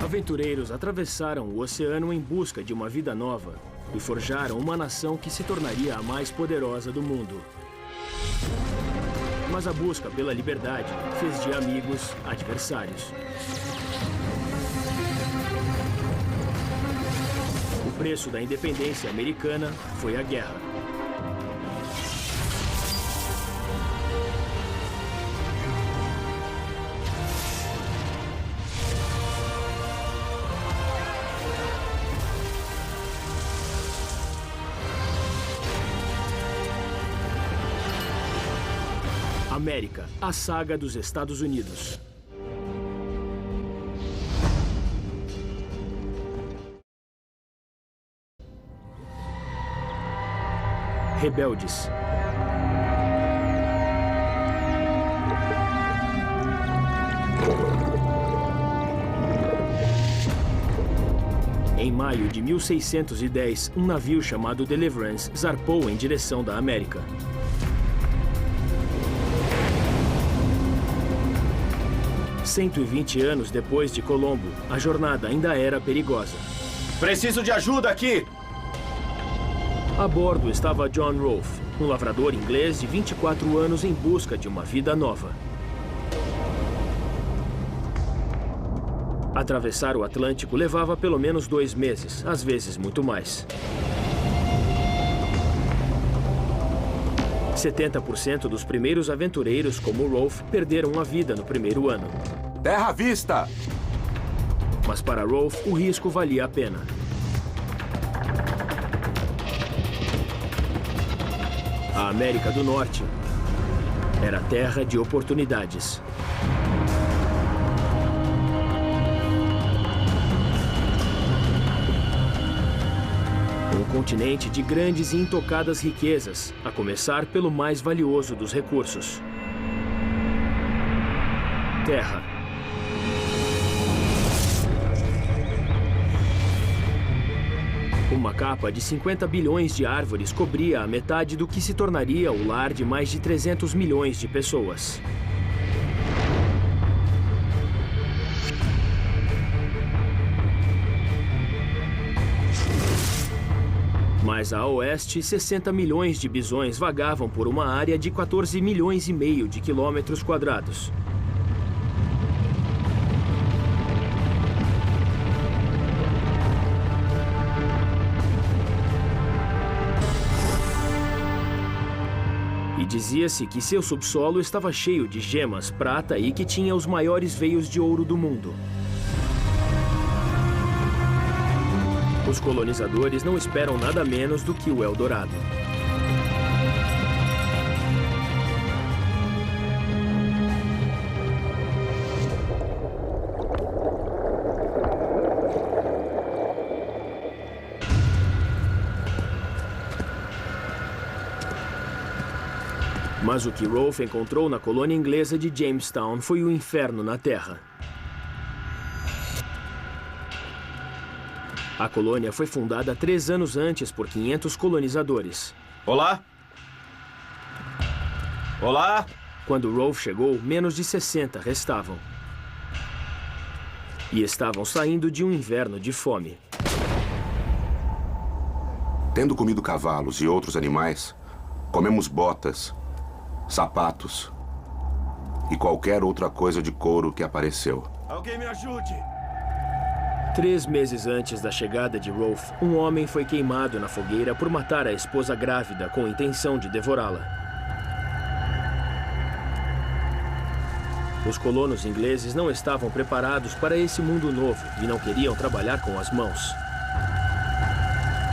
Aventureiros atravessaram o oceano em busca de uma vida nova e forjaram uma nação que se tornaria a mais poderosa do mundo. Mas a busca pela liberdade fez de amigos adversários. O preço da independência americana foi a guerra. América, a saga dos Estados Unidos. Rebeldes. Em maio de 1610, um navio chamado Deliverance zarpou em direção da América. "120 anos depois de Colombo, a jornada ainda era perigosa. Preciso de ajuda aqui! A bordo estava John Rolfe, um lavrador inglês de 24 anos em busca de uma vida nova. Atravessar o Atlântico levava pelo menos 2 meses, às vezes muito mais. 70% dos primeiros aventureiros, como Rolfe, perderam a vida no primeiro ano. Terra à vista! Mas para Rolfe, o risco valia a pena. A América do Norte era terra de oportunidades. Um continente de grandes e intocadas riquezas, a começar pelo mais valioso dos recursos: terra. Uma capa de 50 bilhões de árvores cobria a metade do que se tornaria o lar de mais de 300 milhões de pessoas. Mais a oeste, 60 milhões de bisões vagavam por uma área de 14 milhões e meio de quilômetros quadrados. E dizia-se que seu subsolo estava cheio de gemas, prata e que tinha os maiores veios de ouro do mundo. Os colonizadores não esperam nada menos do que o Eldorado. Mas o que Rolfe encontrou na colônia inglesa de Jamestown foi o inferno na Terra. A colônia foi fundada 3 anos antes por 500 colonizadores. Olá? Olá? Quando Rolfe chegou, menos de 60 restavam. E estavam saindo de um inverno de fome. Tendo comido cavalos e outros animais, comemos botas, sapatos e qualquer outra coisa de couro que apareceu. Alguém me ajude! 3 meses antes da chegada de Rolfe, um homem foi queimado na fogueira por matar a esposa grávida com a intenção de devorá-la. Os colonos ingleses não estavam preparados para esse mundo novo e não queriam trabalhar com as mãos.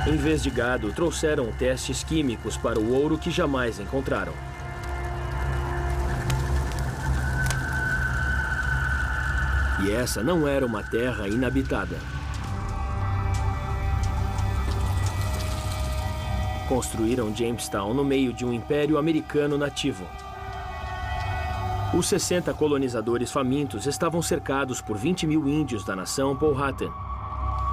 Em vez de gado, trouxeram testes químicos para o ouro que jamais encontraram. E essa não era uma terra inabitada. Construíram Jamestown no meio de um império americano nativo. Os 60 colonizadores famintos estavam cercados por 20 mil índios da nação Powhatan,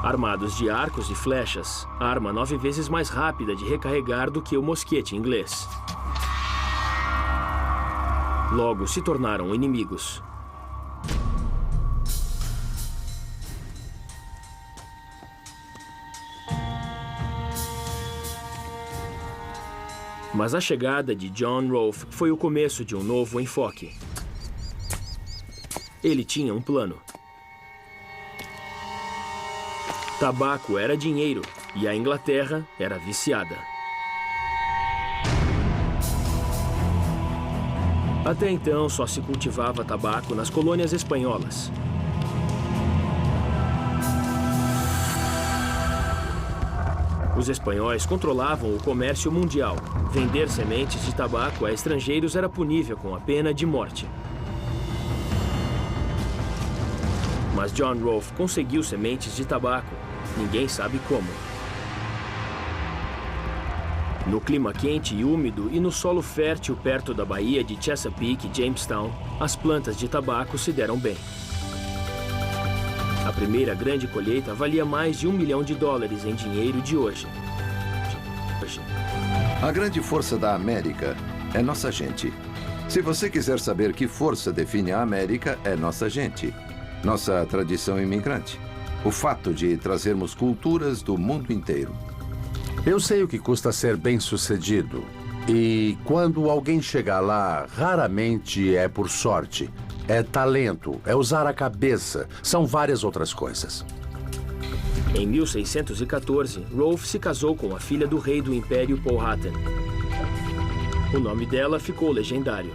armados de arcos e flechas, arma 9 vezes mais rápida de recarregar do que o mosquete inglês. Logo se tornaram inimigos. Mas a chegada de John Rolfe foi o começo de um novo enfoque. Ele tinha um plano. Tabaco era dinheiro e a Inglaterra era viciada. Até então, só se cultivava tabaco nas colônias espanholas. Os espanhóis controlavam o comércio mundial. Vender sementes de tabaco a estrangeiros era punível com a pena de morte. Mas John Rolfe conseguiu sementes de tabaco. Ninguém sabe como. No clima quente e úmido e no solo fértil perto da baía de Chesapeake e Jamestown, as plantas de tabaco se deram bem. A primeira grande colheita valia mais de $1 milhão em dinheiro de hoje. A grande força da América é nossa gente. Se você quiser saber que força define a América, é nossa gente. Nossa tradição imigrante. O fato de trazermos culturas do mundo inteiro. Eu sei o que custa ser bem-sucedido. E quando alguém chega lá, raramente é por sorte. É talento, é usar a cabeça. São várias outras coisas. Em 1614, Rolfe se casou com a filha do rei do Império Powhatan. O nome dela ficou legendário: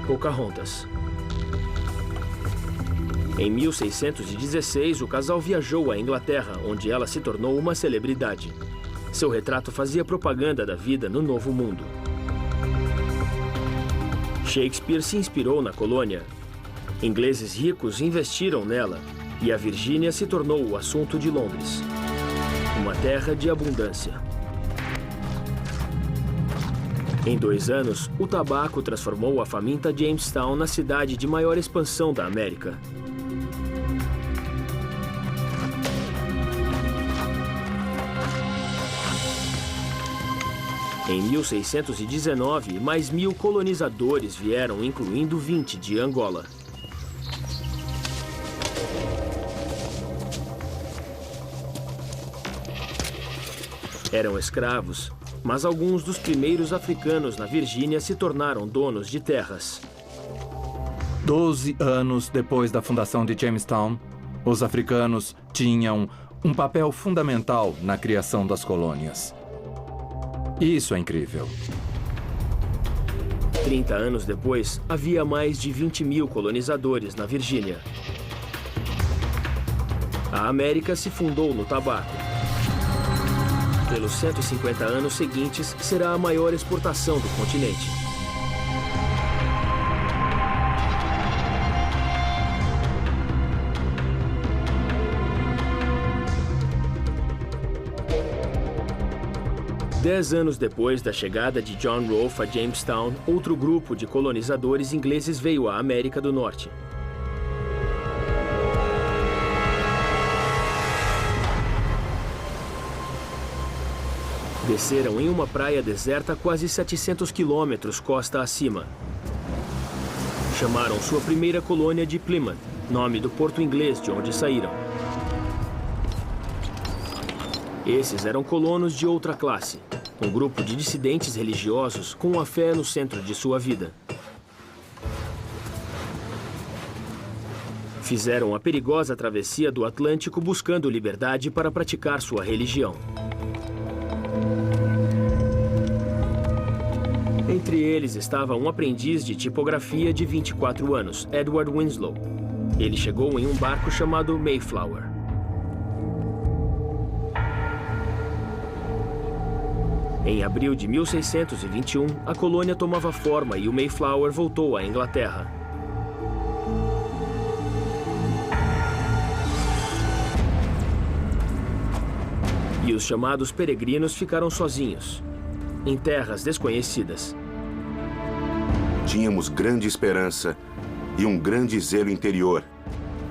Pocahontas. Em 1616, o casal viajou à Inglaterra, onde ela se tornou uma celebridade. Seu retrato fazia propaganda da vida no Novo Mundo. Shakespeare se inspirou na colônia. Ingleses ricos investiram nela e a Virgínia se tornou o assunto de Londres. Uma terra de abundância. Em 2 anos, o tabaco transformou a faminta Jamestown na cidade de maior expansão da América. Em 1619, mais 1.000 colonizadores vieram, incluindo 20 de Angola. Eram escravos, mas alguns dos primeiros africanos na Virgínia se tornaram donos de terras. 12 anos depois da fundação de Jamestown, os africanos tinham um papel fundamental na criação das colônias. Isso é incrível. 30 anos depois, havia mais de 20.000 colonizadores na Virgínia. A América se fundou no tabaco. Pelos 150 anos seguintes, será a maior exportação do continente. Dez anos depois da chegada de John Rolfe a Jamestown, outro grupo de colonizadores ingleses veio à América do Norte. Desceram em uma praia deserta quase 700 quilômetros costa acima. Chamaram sua primeira colônia de Plymouth, nome do porto inglês de onde saíram. Esses eram colonos de outra classe, um grupo de dissidentes religiosos com a fé no centro de sua vida. Fizeram a perigosa travessia do Atlântico buscando liberdade para praticar sua religião. Entre eles estava um aprendiz de tipografia de 24 anos, Edward Winslow. Ele chegou em um barco chamado Mayflower. Em abril de 1621, a colônia tomava forma e o Mayflower voltou à Inglaterra. E os chamados peregrinos ficaram sozinhos, em terras desconhecidas. Tínhamos grande esperança e um grande zelo interior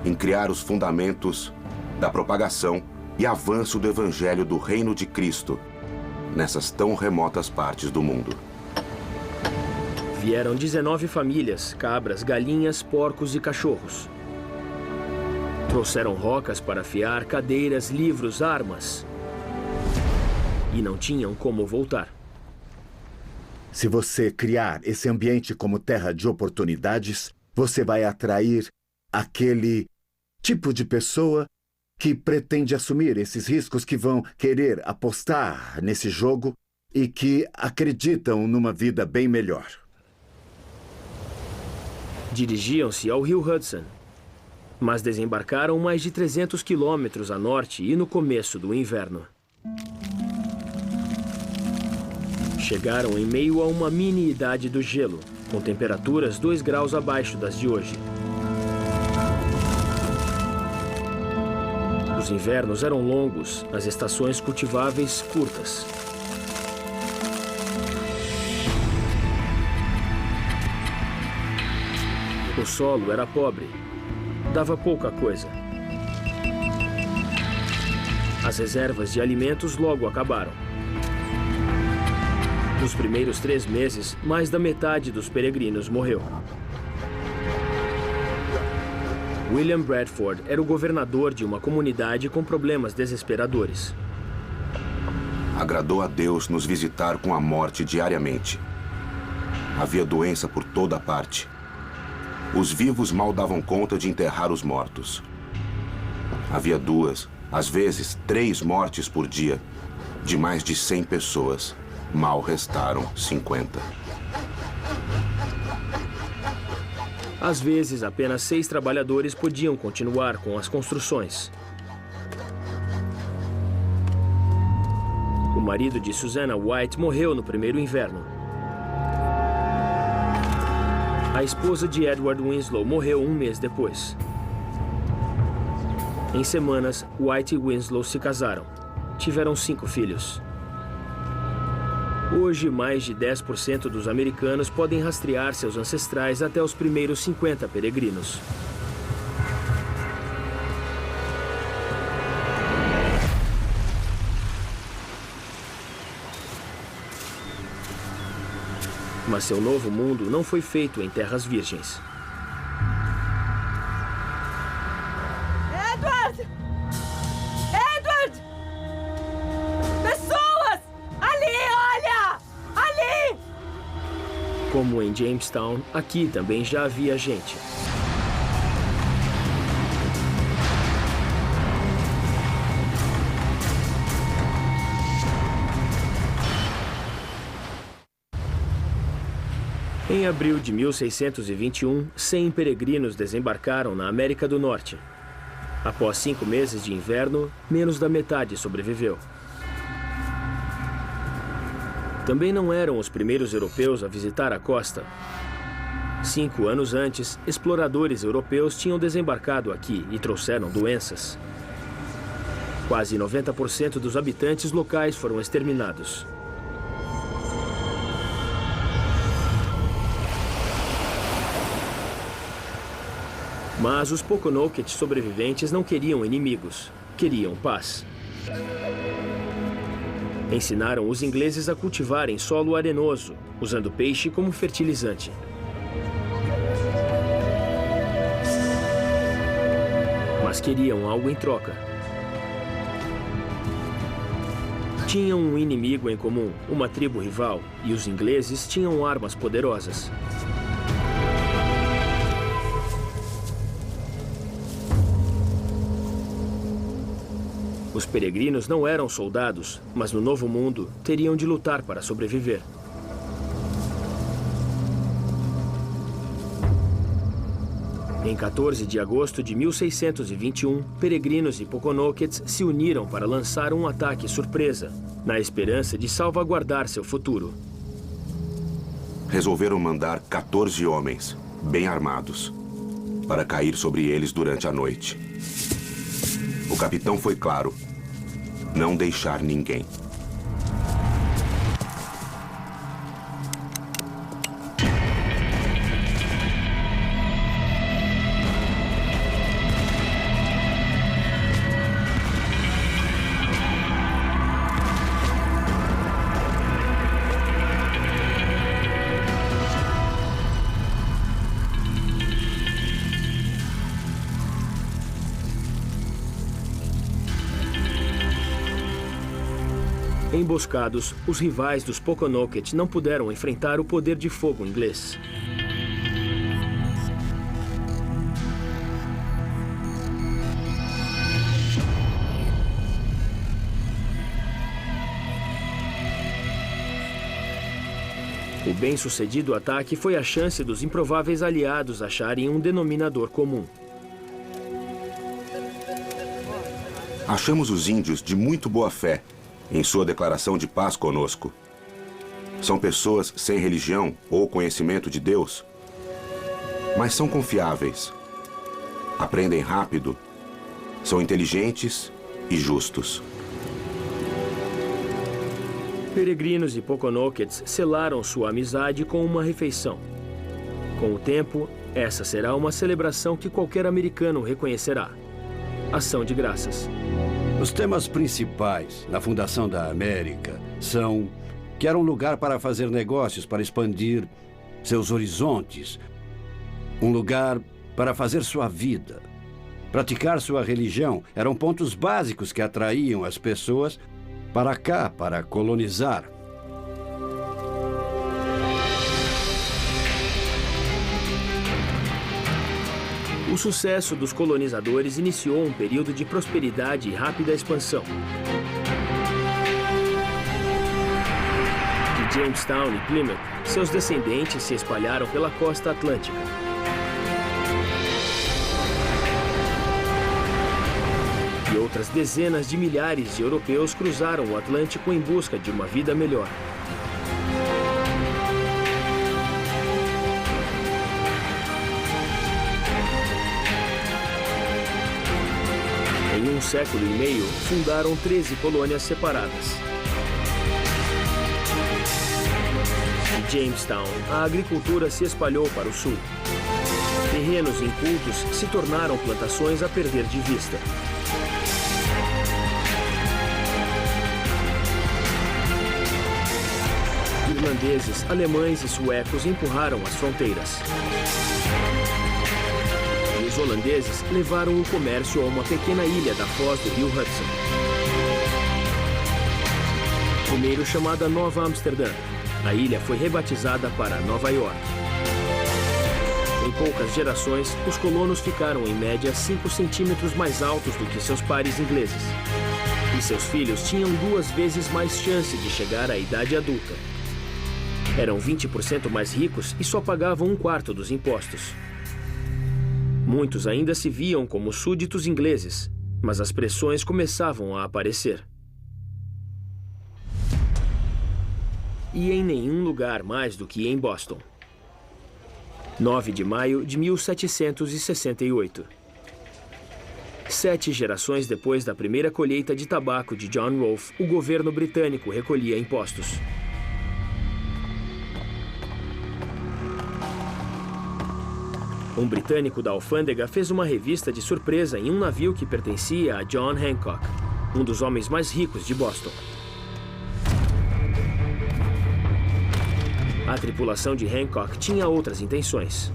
em criar os fundamentos da propagação e avanço do Evangelho do Reino de Cristo nessas tão remotas partes do mundo. Vieram 19 famílias, cabras, galinhas, porcos e cachorros. Trouxeram rocas para afiar, cadeiras, livros, armas. E não tinham como voltar. Se você criar esse ambiente como terra de oportunidades, você vai atrair aquele tipo de pessoa que pretende assumir esses riscos, que vão querer apostar nesse jogo e que acreditam numa vida bem melhor. Dirigiam-se ao rio Hudson, mas desembarcaram mais de 300 quilômetros a norte e no começo do inverno. Chegaram em meio a uma mini-idade do gelo, com temperaturas 2 graus abaixo das de hoje. Os invernos eram longos, as estações cultiváveis curtas. O solo era pobre, dava pouca coisa. As reservas de alimentos logo acabaram. Nos primeiros 3 meses, mais da metade dos peregrinos morreu. William Bradford era o governador de uma comunidade com problemas desesperadores. Agradou a Deus nos visitar com a morte diariamente. Havia doença por toda parte. Os vivos mal davam conta de enterrar os mortos. Havia 2, às vezes 3 mortes por dia, de mais de 100 pessoas. Mal restaram 50. Às vezes, apenas 6 trabalhadores podiam continuar com as construções. O marido de Susanna White morreu no primeiro inverno. A esposa de Edward Winslow morreu 1 mês depois. Em semanas, White e Winslow se casaram. Tiveram 5 filhos. Hoje, mais de 10% dos americanos podem rastrear seus ancestrais até os primeiros 50 peregrinos. Mas seu novo mundo não foi feito em terras virgens. Edward! Edward! Pessoas! Ali, olha! Ali! Como em Jamestown, aqui também já havia gente. Em abril de 1621, 100 peregrinos desembarcaram na América do Norte. Após 5 meses de inverno, menos da metade sobreviveu. Também não eram os primeiros europeus a visitar a costa. 5 anos antes, exploradores europeus tinham desembarcado aqui e trouxeram doenças. Quase 90% dos habitantes locais foram exterminados. Mas os Poconoket sobreviventes não queriam inimigos, queriam paz. Ensinaram os ingleses a cultivarem solo arenoso, usando peixe como fertilizante. Mas queriam algo em troca. Tinham um inimigo em comum, uma tribo rival, e os ingleses tinham armas poderosas. Os peregrinos não eram soldados, mas no Novo Mundo teriam de lutar para sobreviver. Em 14 de agosto de 1621, peregrinos e Poconokets se uniram para lançar um ataque surpresa, na esperança de salvaguardar seu futuro. Resolveram mandar 14 homens, bem armados, para cair sobre eles durante a noite. O capitão foi claro: não deixar ninguém. Emboscados, os rivais dos Poconoket não puderam enfrentar o poder de fogo inglês. O bem-sucedido ataque foi a chance dos improváveis aliados acharem um denominador comum. Achamos os índios de muito boa fé em sua declaração de paz conosco. São pessoas sem religião ou conhecimento de Deus, mas são confiáveis, aprendem rápido, são inteligentes e justos. Peregrinos e Poconokets selaram sua amizade com uma refeição. Com o tempo, essa será uma celebração que qualquer americano reconhecerá. Ação de graças. Os temas principais na fundação da América são que era um lugar para fazer negócios, para expandir seus horizontes, um lugar para fazer sua vida, praticar sua religião. Eram pontos básicos que atraíam as pessoas para cá, para colonizar. O sucesso dos colonizadores iniciou um período de prosperidade e rápida expansão. De Jamestown e Plymouth, seus descendentes se espalharam pela costa atlântica. E outras dezenas de milhares de europeus cruzaram o Atlântico em busca de uma vida melhor. Em um século e meio, fundaram 13 colônias separadas. De Jamestown, a agricultura se espalhou para o sul. Terrenos incultos se tornaram plantações a perder de vista. Irlandeses, alemães e suecos empurraram as fronteiras. E os holandeses levaram o comércio a uma pequena ilha da foz do rio Hudson. Primeiro chamada Nova Amsterdã, a ilha foi rebatizada para Nova York. Em poucas gerações, os colonos ficaram em média 5 centímetros mais altos do que seus pares ingleses. E seus filhos tinham 2 vezes mais chance de chegar à idade adulta. Eram 20% mais ricos e só pagavam 1/4 dos impostos. Muitos ainda se viam como súditos ingleses, mas as pressões começavam a aparecer. E em nenhum lugar mais do que em Boston. 9 de maio de 1768. 7 gerações depois da primeira colheita de tabaco de John Rolfe, o governo britânico recolhia impostos. Um britânico da alfândega fez uma revista de surpresa em um navio que pertencia a John Hancock, um dos homens mais ricos de Boston. A tripulação de Hancock tinha outras intenções.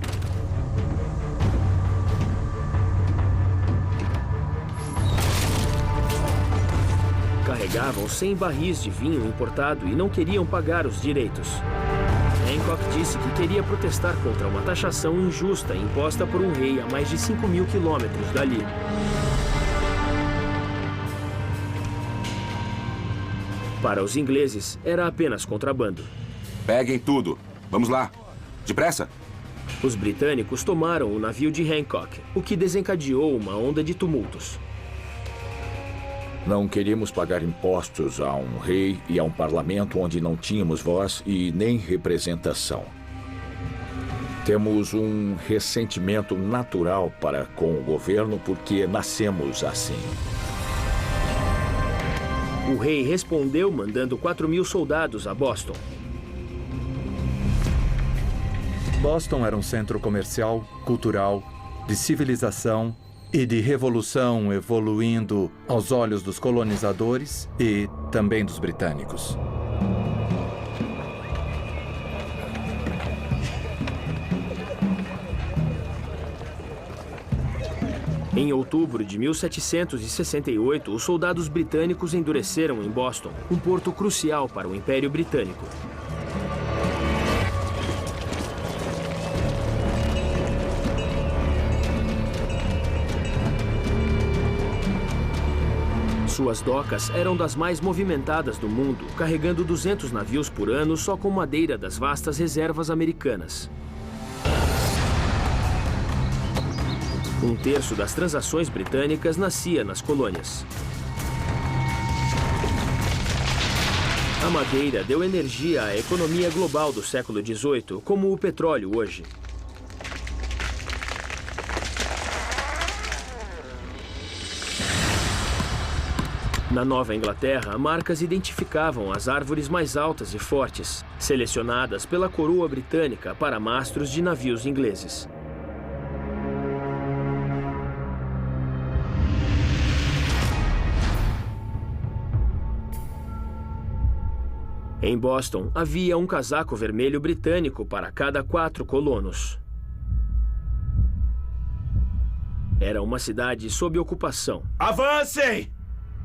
Carregavam 100 barris de vinho importado e não queriam pagar os direitos. Hancock disse que queria protestar contra uma taxação injusta imposta por um rei a mais de 5.000 quilômetros dali. Para os ingleses, era apenas contrabando. Peguem tudo. Vamos lá. Depressa. Os britânicos tomaram o navio de Hancock, o que desencadeou uma onda de tumultos. Não queríamos pagar impostos a um rei e a um parlamento onde não tínhamos voz e nem representação. Temos um ressentimento natural para com o governo porque nascemos assim. O rei respondeu mandando 4.000 soldados a Boston. Boston era um centro comercial, cultural, de civilização e de revolução, evoluindo aos olhos dos colonizadores e também dos britânicos. Em outubro de 1768, os soldados britânicos endureceram em Boston, um porto crucial para o Império Britânico. Suas docas eram das mais movimentadas do mundo, carregando 200 navios por ano só com madeira das vastas reservas americanas. Um terço das transações britânicas nascia nas colônias. A madeira deu energia à economia global do século XVIII, como o petróleo hoje. Na Nova Inglaterra, marcas identificavam as árvores mais altas e fortes, selecionadas pela coroa britânica para mastros de navios ingleses. Em Boston, havia um casaco vermelho britânico para cada 4 colonos. Era uma cidade sob ocupação. Avancem!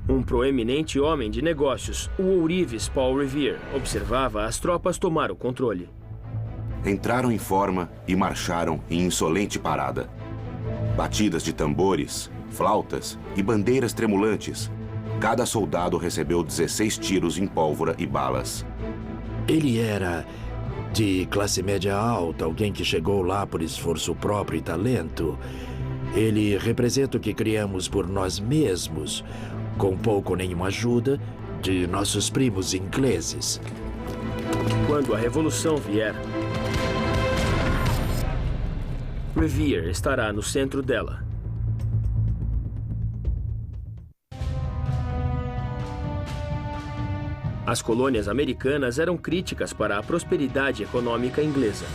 Um proeminente homem de negócios, o ourives Paul Revere, observava as tropas tomar o controle. Entraram em forma e marcharam em insolente parada. Batidas de tambores, flautas e bandeiras tremulantes. Cada soldado recebeu 16 tiros em pólvora e balas. Ele era de classe média alta, alguém que chegou lá por esforço próprio e talento. Ele representa o que criamos por nós mesmos, com pouco ou nenhuma ajuda de nossos primos ingleses. Quando a Revolução vier, Revere estará no centro dela. As colônias americanas eram críticas para a prosperidade econômica inglesa.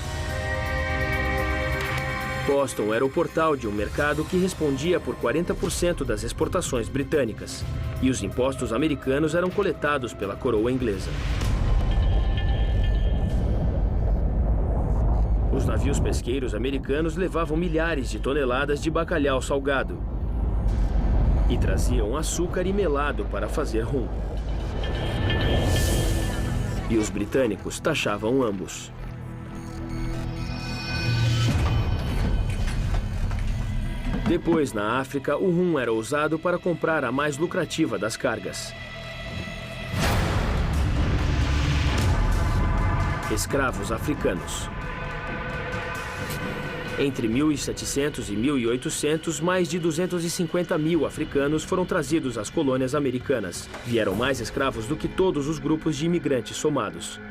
Boston era o portal de um mercado que respondia por 40% das exportações britânicas, e os impostos americanos eram coletados pela coroa inglesa. Os navios pesqueiros americanos levavam milhares de toneladas de bacalhau salgado e traziam açúcar e melado para fazer rum. E os britânicos taxavam ambos. Depois, na África, o rum era usado para comprar a mais lucrativa das cargas. Escravos africanos. Entre 1700 e 1800, mais de 250 mil africanos foram trazidos às colônias americanas. Vieram mais escravos do que todos os grupos de imigrantes somados.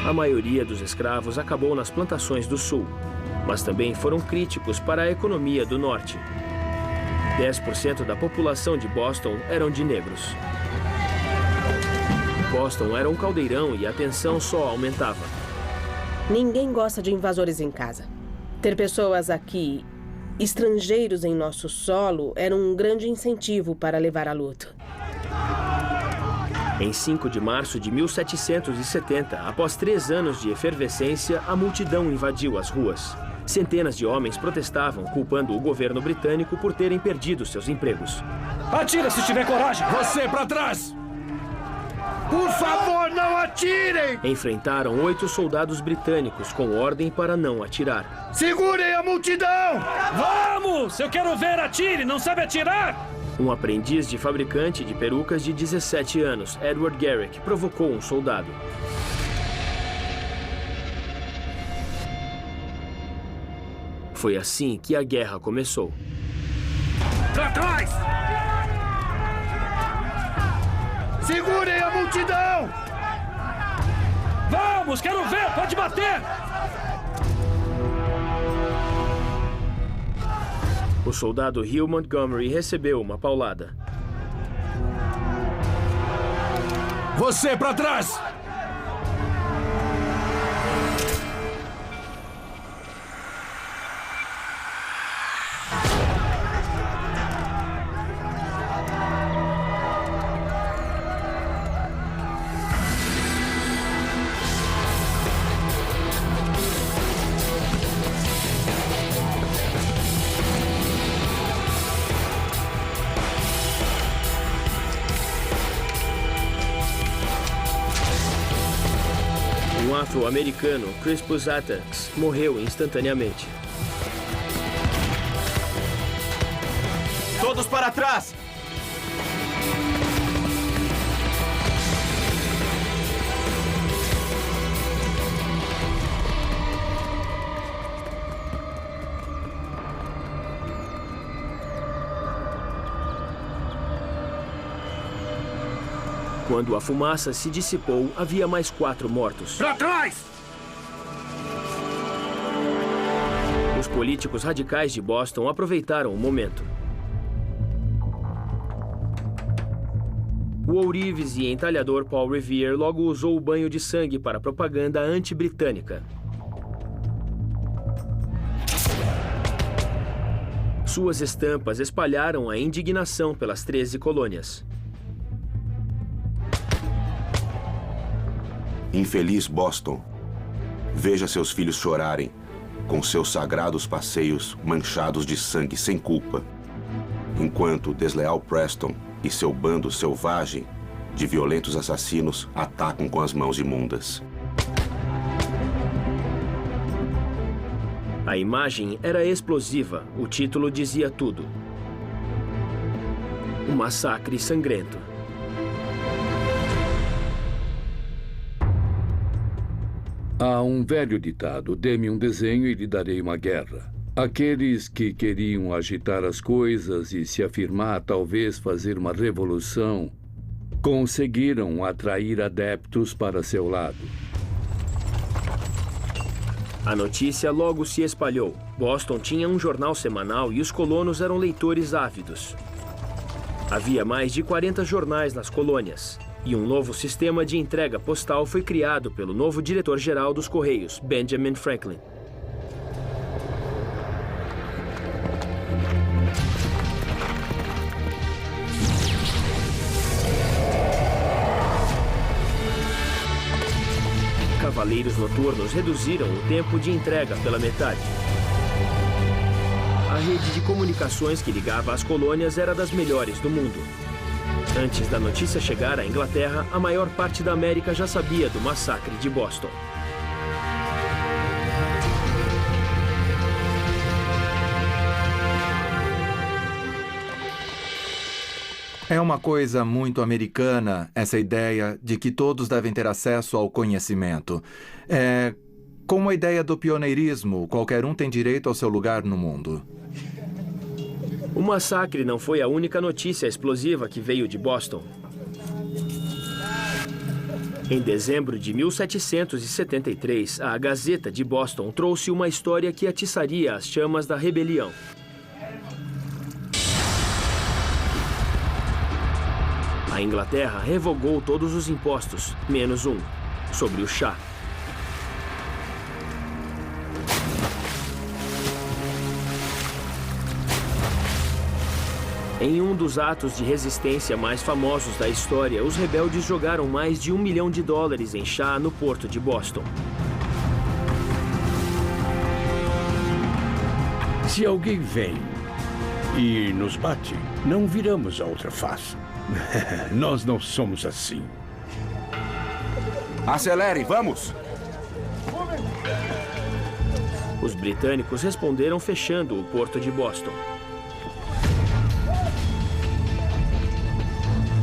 A maioria dos escravos acabou nas plantações do sul, mas também foram críticos para a economia do norte. 10% da população de Boston eram de negros. Boston era um caldeirão e a tensão só aumentava. Ninguém gosta de invasores em casa. Ter pessoas aqui, estrangeiros em nosso solo, era um grande incentivo para levar a luta. Em 5 de março de 1770, após 3 anos de efervescência, a multidão invadiu as ruas. Centenas de homens protestavam, culpando o governo britânico por terem perdido seus empregos. Atira se tiver coragem! Você pra trás! Por favor, não atirem! Enfrentaram 8 soldados britânicos com ordem para não atirar. Segurem a multidão! Vamos! Eu quero ver, atire! Não sabe atirar? Um aprendiz de fabricante de perucas de 17 anos, Edward Garrick, provocou um soldado. Foi assim que a guerra começou. Pra trás! Segurem a multidão! Vamos, quero ver! Pode bater! O soldado Hugh Montgomery recebeu uma paulada. Você pra trás! Um afro-americano, Crispus Attucks, morreu instantaneamente. Todos para trás! Quando a fumaça se dissipou, havia mais 4 mortos. Para trás! Os políticos radicais de Boston aproveitaram o momento. O ourives e entalhador Paul Revere logo usou o banho de sangue para propaganda anti-britânica. Suas estampas espalharam a indignação pelas 13 colônias. Infeliz Boston, veja seus filhos chorarem, com seus sagrados passeios manchados de sangue sem culpa, enquanto o desleal Preston e seu bando selvagem de violentos assassinos atacam com as mãos imundas. A imagem era explosiva, o título dizia tudo. Um massacre sangrento. Há um velho ditado: dê-me um desenho e lhe darei uma guerra. Aqueles que queriam agitar as coisas e se afirmar, talvez fazer uma revolução, conseguiram atrair adeptos para seu lado. A notícia logo se espalhou. Boston tinha um jornal semanal e os colonos eram leitores ávidos. Havia mais de 40 jornais nas colônias. E um novo sistema de entrega postal foi criado pelo novo diretor-geral dos Correios, Benjamin Franklin. Cavaleiros noturnos reduziram o tempo de entrega pela metade. A rede de comunicações que ligava as colônias era das melhores do mundo. Antes da notícia chegar à Inglaterra, a maior parte da América já sabia do massacre de Boston. É uma coisa muito americana essa ideia de que todos devem ter acesso ao conhecimento. É como a ideia do pioneirismo, qualquer um tem direito ao seu lugar no mundo. O massacre não foi a única notícia explosiva que veio de Boston. Em dezembro de 1773, a Gazeta de Boston trouxe uma história que atiçaria as chamas da rebelião. A Inglaterra revogou todos os impostos, menos um, sobre o chá. Em um dos atos de resistência mais famosos da história, os rebeldes jogaram mais de $1 milhão em chá no porto de Boston. Se alguém vem e nos bate, não viramos a outra face. Nós não somos assim. Acelere, vamos! Os britânicos responderam fechando o porto de Boston.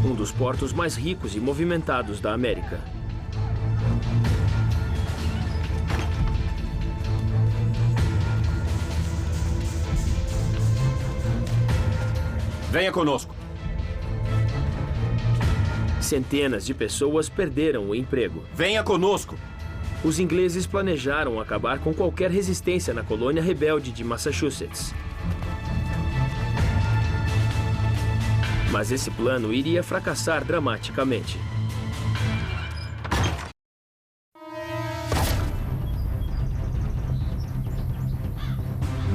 Um dos portos mais ricos e movimentados da América. Venha conosco. Centenas de pessoas perderam o emprego. Venha conosco. Os ingleses planejaram acabar com qualquer resistência na colônia rebelde de Massachusetts. Mas esse plano iria fracassar dramaticamente.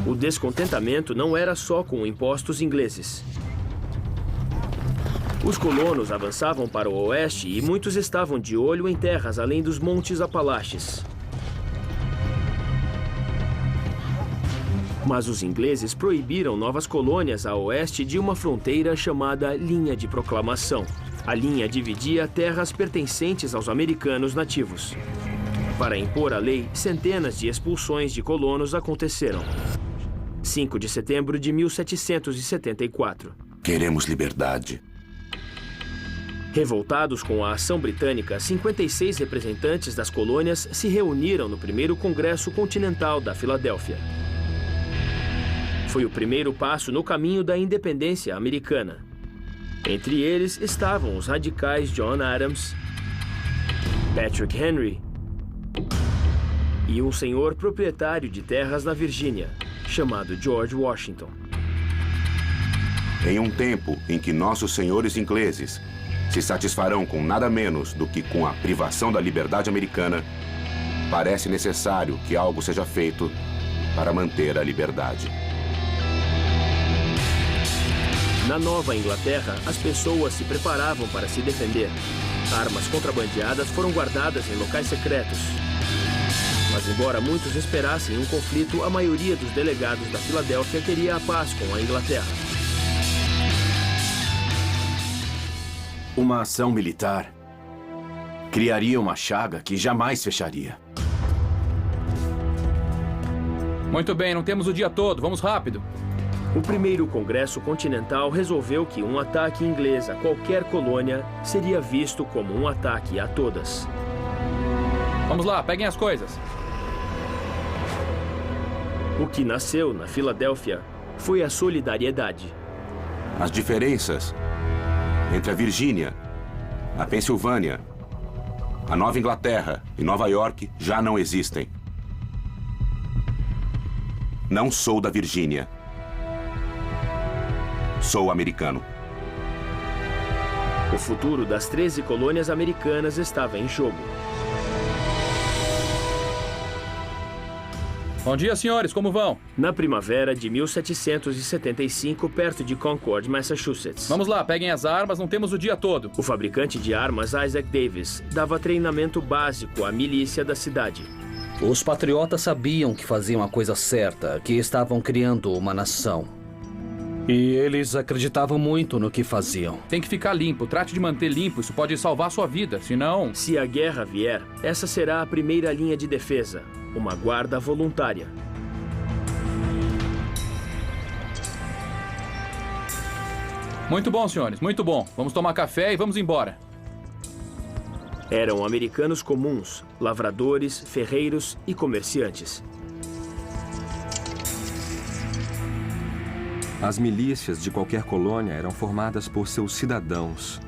O descontentamento não era só com impostos ingleses. Os colonos avançavam para o oeste e muitos estavam de olho em terras além dos Montes Apalaches. Mas os ingleses proibiram novas colônias a oeste de uma fronteira chamada Linha de Proclamação. A linha dividia terras pertencentes aos americanos nativos. Para impor a lei, centenas de expulsões de colonos aconteceram. 5 de setembro de 1774. Queremos liberdade. Revoltados com a ação britânica, 56 representantes das colônias se reuniram no primeiro Congresso Continental da Filadélfia. Foi o primeiro passo no caminho da independência americana. Entre eles estavam os radicais John Adams, Patrick Henry e um senhor proprietário de terras na Virgínia, chamado George Washington. Em um tempo em que nossos senhores ingleses se satisfarão com nada menos do que com a privação da liberdade americana, parece necessário que algo seja feito para manter a liberdade. Na Nova Inglaterra, as pessoas se preparavam para se defender. Armas contrabandeadas foram guardadas em locais secretos. Mas embora muitos esperassem um conflito, a maioria dos delegados da Filadélfia queria a paz com a Inglaterra. Uma ação militar criaria uma chaga que jamais fecharia. Muito bem, não temos o dia todo. Vamos rápido. O primeiro Congresso Continental resolveu que um ataque inglês a qualquer colônia seria visto como um ataque a todas. Vamos lá, peguem as coisas. O que nasceu na Filadélfia foi a solidariedade. As diferenças entre a Virgínia, a Pensilvânia, a Nova Inglaterra e Nova York já não existem. Não sou da Virgínia. Sou americano. O futuro das 13 colônias americanas estava em jogo. Bom dia, senhores. Como vão? Na primavera de 1775, perto de Concord, Massachusetts. Vamos lá, peguem as armas. Não temos o dia todo. O fabricante de armas, Isaac Davis, dava treinamento básico à milícia da cidade. Os patriotas sabiam que faziam a coisa certa, que estavam criando uma nação. E eles acreditavam muito no que faziam. Tem que ficar limpo. Trate de manter limpo. Isso pode salvar sua vida. Senão... Se a guerra vier, essa será a primeira linha de defesa. Uma guarda voluntária. Muito bom, senhores. Muito bom. Vamos tomar café e vamos embora. Eram americanos comuns, lavradores, ferreiros e comerciantes. As milícias de qualquer colônia eram formadas por seus cidadãos.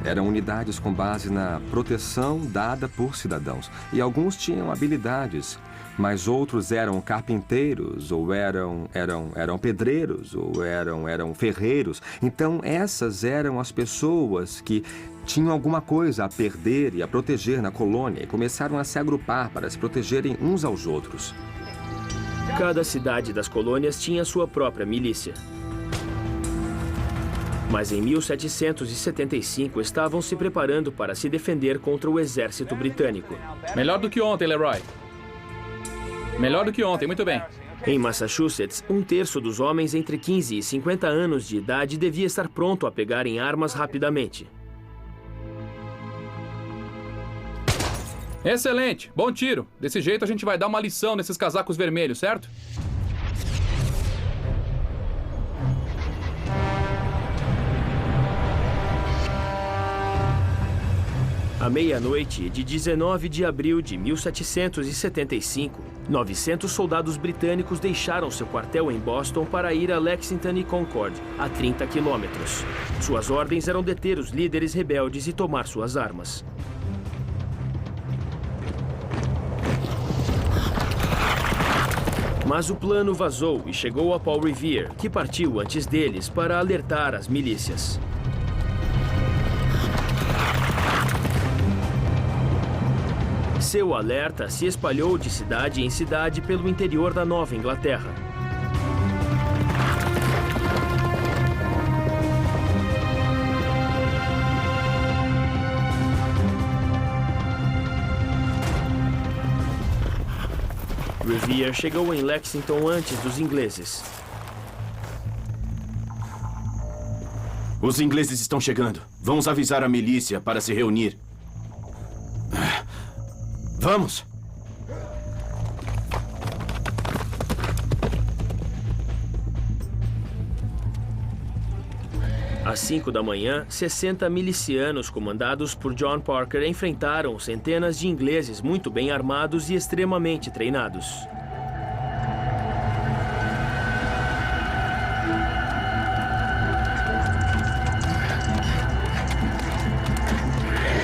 Eram unidades com base na proteção dada por cidadãos. E alguns tinham habilidades, mas outros eram carpinteiros, ou eram pedreiros, ou eram ferreiros. Então, essas eram as pessoas que tinham alguma coisa a perder e a proteger na colônia e começaram a se agrupar para se protegerem uns aos outros. Cada cidade das colônias tinha sua própria milícia. Mas em 1775 estavam se preparando para se defender contra o exército britânico. Melhor do que ontem, Leroy. Melhor do que ontem, muito bem. Em Massachusetts, 1/3 dos homens entre 15 e 50 anos de idade devia estar pronto a pegar em armas rapidamente. Excelente, bom tiro. Desse jeito a gente vai dar uma lição nesses casacos vermelhos, certo? À meia-noite de 19 de abril de 1775, 900 soldados britânicos deixaram seu quartel em Boston para ir a Lexington e Concord, a 30 quilômetros. Suas ordens eram deter os líderes rebeldes e tomar suas armas. Mas o plano vazou e chegou a Paul Revere, que partiu antes deles para alertar as milícias. Seu alerta se espalhou de cidade em cidade pelo interior da Nova Inglaterra. Revere chegou em Lexington antes dos ingleses. Os ingleses estão chegando. Vamos avisar a milícia para se reunir. Vamos! Às 5 da manhã, 60 milicianos comandados por John Parker enfrentaram centenas de ingleses muito bem armados e extremamente treinados.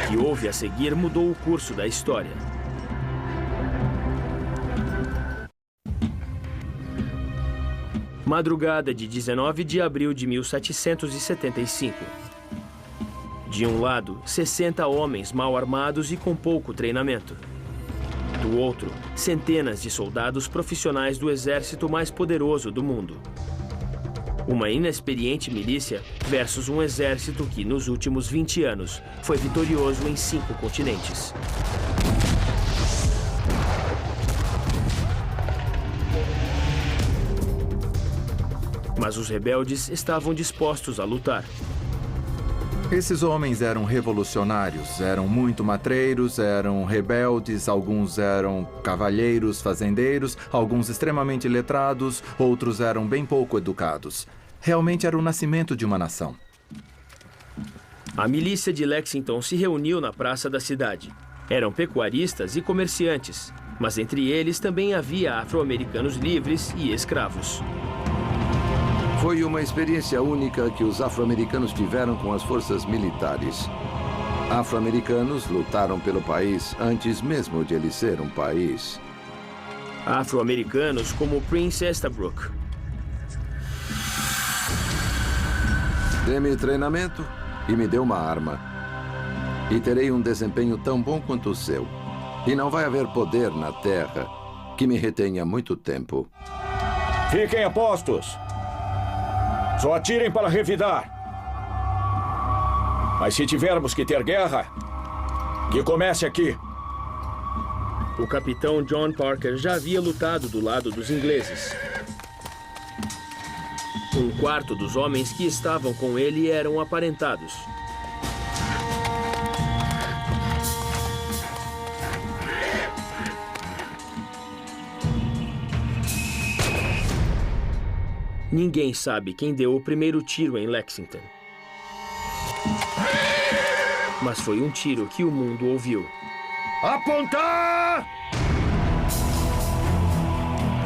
O que houve a seguir mudou o curso da história. Madrugada de 19 de abril de 1775. De um lado, 60 homens mal armados e com pouco treinamento. Do outro, centenas de soldados profissionais do exército mais poderoso do mundo. Uma inexperiente milícia versus um exército que, nos últimos 20 anos, foi vitorioso em 5 continentes. Mas os rebeldes estavam dispostos a lutar. Esses homens eram revolucionários, eram muito matreiros, eram rebeldes, alguns eram cavalheiros, fazendeiros, alguns extremamente letrados, outros eram bem pouco educados. Realmente era o nascimento de uma nação. A milícia de Lexington se reuniu na praça da cidade. Eram pecuaristas e comerciantes, mas entre eles também havia afro-americanos livres e escravos. Foi uma experiência única que os afro-americanos tiveram com as forças militares. Afro-americanos lutaram pelo país antes mesmo de ele ser um país. Afro-americanos como Prince Estabrook. Dê-me treinamento e me dê uma arma. E terei um desempenho tão bom quanto o seu. E não vai haver poder na Terra que me retenha muito tempo. Fiquem a postos. Só atirem para revidar. Mas se tivermos que ter guerra, que comece aqui. O capitão John Parker já havia lutado do lado dos ingleses. Um quarto dos homens que estavam com ele eram aparentados. Ninguém sabe quem deu o primeiro tiro em Lexington. Mas foi um tiro que o mundo ouviu. Apontar!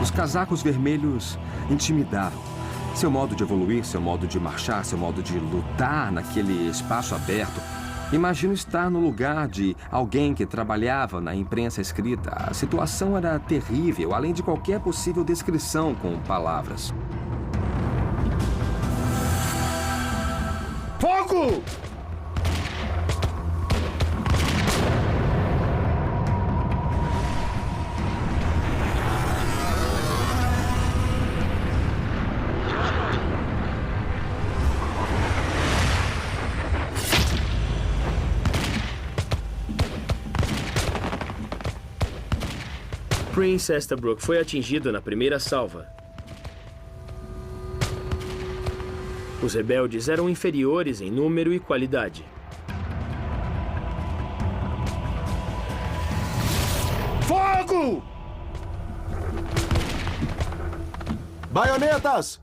Os casacos vermelhos intimidavam. Seu modo de evoluir, seu modo de marchar, seu modo de lutar naquele espaço aberto. Imagino estar no lugar de alguém que trabalhava na imprensa escrita. A situação era terrível, além de qualquer possível descrição com palavras. Fogo! Prince Estabrook foi atingido na primeira salva. Os rebeldes eram inferiores em número e qualidade. Fogo! Baionetas!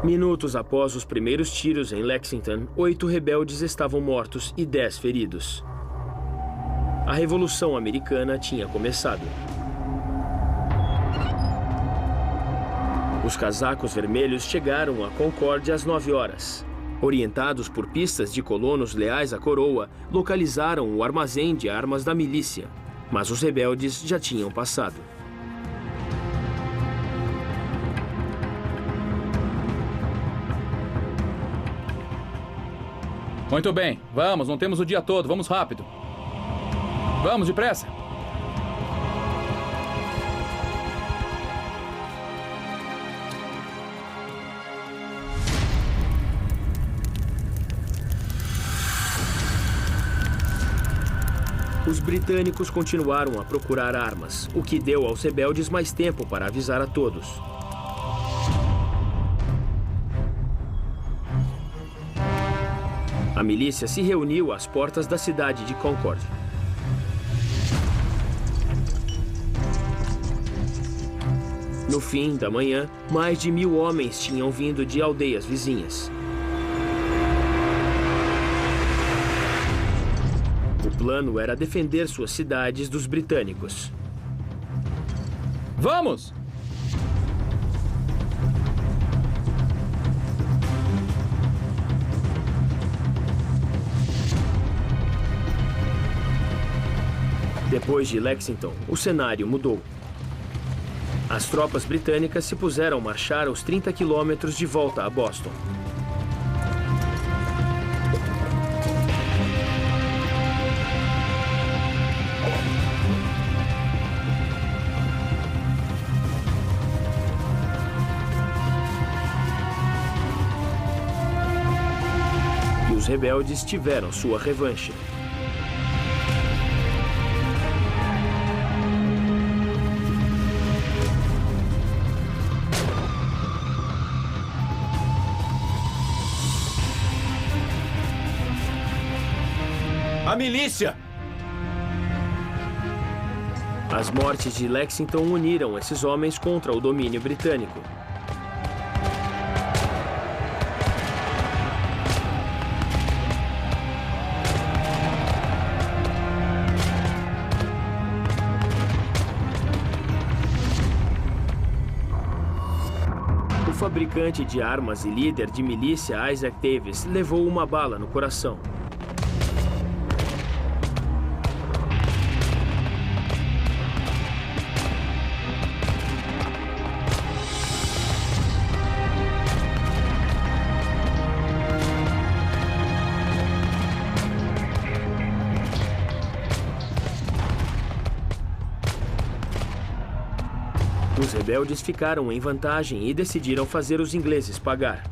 Minutos após os primeiros tiros em Lexington, 8 rebeldes estavam mortos e 10 feridos. A Revolução Americana tinha começado. Os casacos vermelhos chegaram a Concórdia às 9 horas. Orientados por pistas de colonos leais à coroa, localizaram o armazém de armas da milícia. Mas os rebeldes já tinham passado. Muito bem, vamos, não temos o dia todo, vamos rápido. Vamos, depressa. Os britânicos continuaram a procurar armas, o que deu aos rebeldes mais tempo para avisar a todos. A milícia se reuniu às portas da cidade de Concord. No fim da manhã, mais de 1000 homens tinham vindo de aldeias vizinhas. O plano era defender suas cidades dos britânicos. Vamos! Depois de Lexington, o cenário mudou. As tropas britânicas se puseram a marchar aos 30 quilômetros de volta a Boston. E os rebeldes tiveram sua revanche. A milícia! As mortes de Lexington uniram esses homens contra o domínio britânico. O fabricante de armas e líder de milícia Isaac Davis levou uma bala no coração. Os rebeldes ficaram em vantagem e decidiram fazer os ingleses pagar.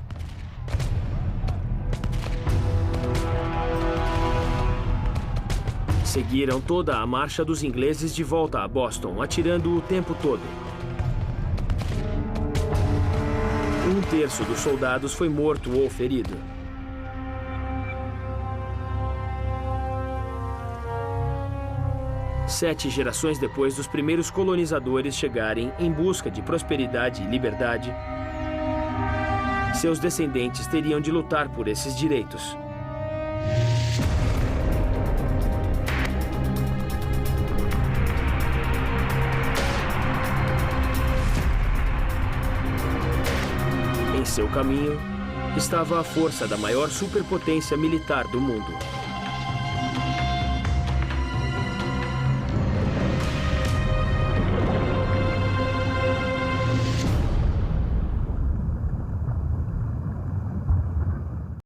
Seguiram toda a marcha dos ingleses de volta a Boston, atirando o tempo todo. Um terço dos soldados foi morto ou ferido. Sete gerações depois dos primeiros colonizadores chegarem em busca de prosperidade e liberdade, seus descendentes teriam de lutar por esses direitos. Em seu caminho estava a força da maior superpotência militar do mundo.